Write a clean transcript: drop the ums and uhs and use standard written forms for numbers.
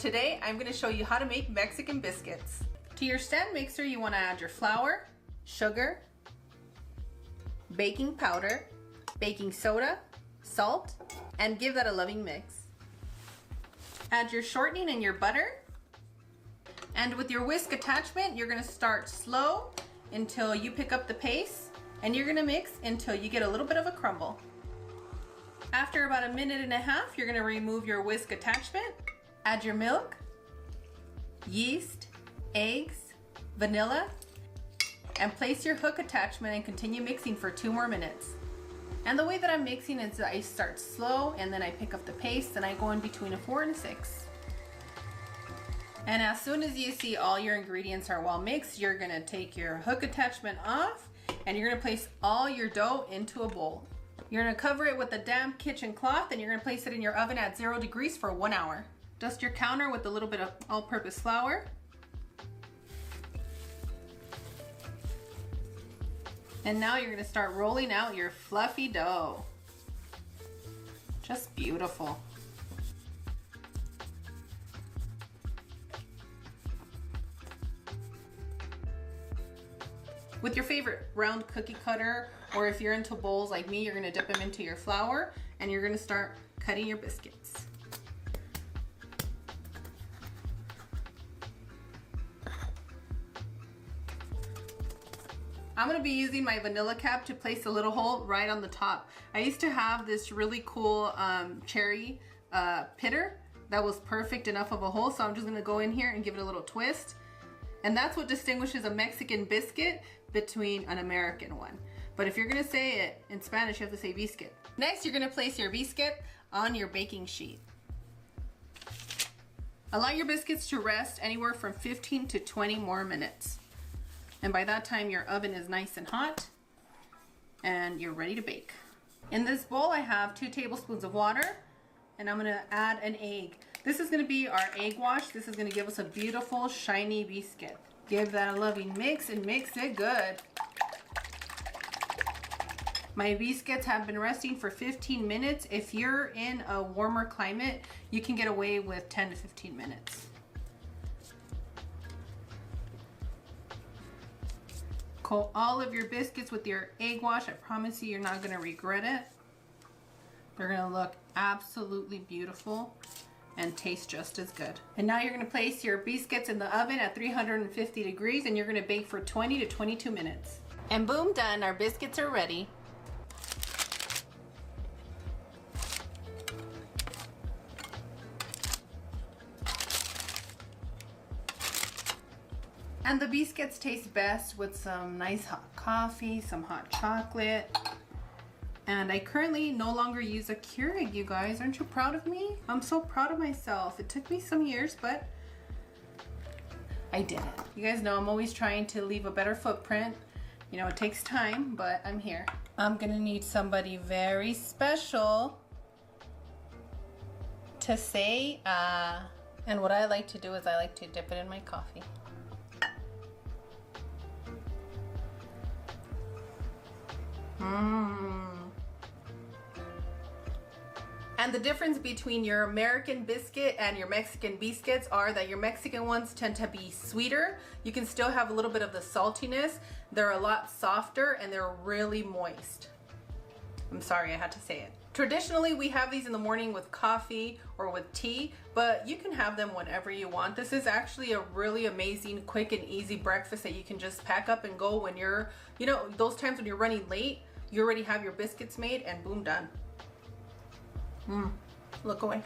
Today I'm going to show you how to make Mexican biscuits. To your stand mixer you want to add your flour, sugar, baking powder, baking soda, salt, and give that a loving mix. Add your shortening and your butter. And with your whisk attachment you're going to start slow until you pick up the pace, and you're going to mix until you get a little bit of a crumble. After about a minute and a half you're going to remove your whisk attachment. Add your milk, yeast, eggs, vanilla, and place your hook attachment and continue mixing for 2 more minutes. And the way that I'm mixing is I start slow and then I pick up the pace, and I go in between a 4 and a 6. And as soon as you see all your ingredients are well mixed, you're gonna take your hook attachment off and you're gonna place all your dough into a bowl. You're gonna cover it with a damp kitchen cloth and you're gonna place it in your oven at 0 degrees for 1 hour. Dust your counter with a little bit of all-purpose flour. And now you're gonna start rolling out your fluffy dough. Just beautiful. With your favorite round cookie cutter, or if you're into bowls like me, you're gonna dip them into your flour and you're gonna start cutting your biscuits. I'm gonna be using my vanilla cap to place a little hole right on the top. I used to have this really cool cherry pitter that was perfect enough of a hole, so I'm just gonna go in here and give it a little twist. And that's what distinguishes a Mexican biscuit between an American one. But if you're gonna say it in Spanish, you have to say biscuit. Next, you're gonna place your biscuit on your baking sheet. Allow your biscuits to rest anywhere from 15 to 20 more minutes. And by that time your oven is nice and hot and you're ready to bake. In this bowl I have 2 tablespoons of water, and I'm gonna add an egg. This is gonna be our egg wash. This is gonna give us a beautiful shiny biscuit. Give that a loving mix and mix it good. My biscuits have been resting for 15 minutes. If you're in a warmer climate, you can get away with 10 to 15 minutes. Coat all of your biscuits with your egg wash. I promise you, you're not gonna regret it. They're gonna look absolutely beautiful and taste just as good. And now you're gonna place your biscuits in the oven at 350 degrees and you're gonna bake for 20 to 22 minutes. And boom, done, our biscuits are ready. And the biscuits taste best with some nice hot coffee, some hot chocolate. And I currently no longer use a Keurig, you guys. Aren't you proud of me? I'm so proud of myself. It took me some years, but I did it. You guys know I'm always trying to leave a better footprint. You know, it takes time, but I'm here. I'm gonna need somebody very special to say, and what I like to do is I like to dip it in my coffee. And the difference between your American biscuit and your Mexican biscuits are that your Mexican ones tend to be sweeter. You can still have a little bit of the saltiness. They're a lot softer and they're really moist. I'm sorry, I had to say it. Traditionally, we have these in the morning with coffee or with tea, but you can have them whenever you want. This is actually a really amazing, quick and easy breakfast that you can just pack up and go when you're, you know, those times when you're running late, you already have your biscuits made and boom, done. Look away.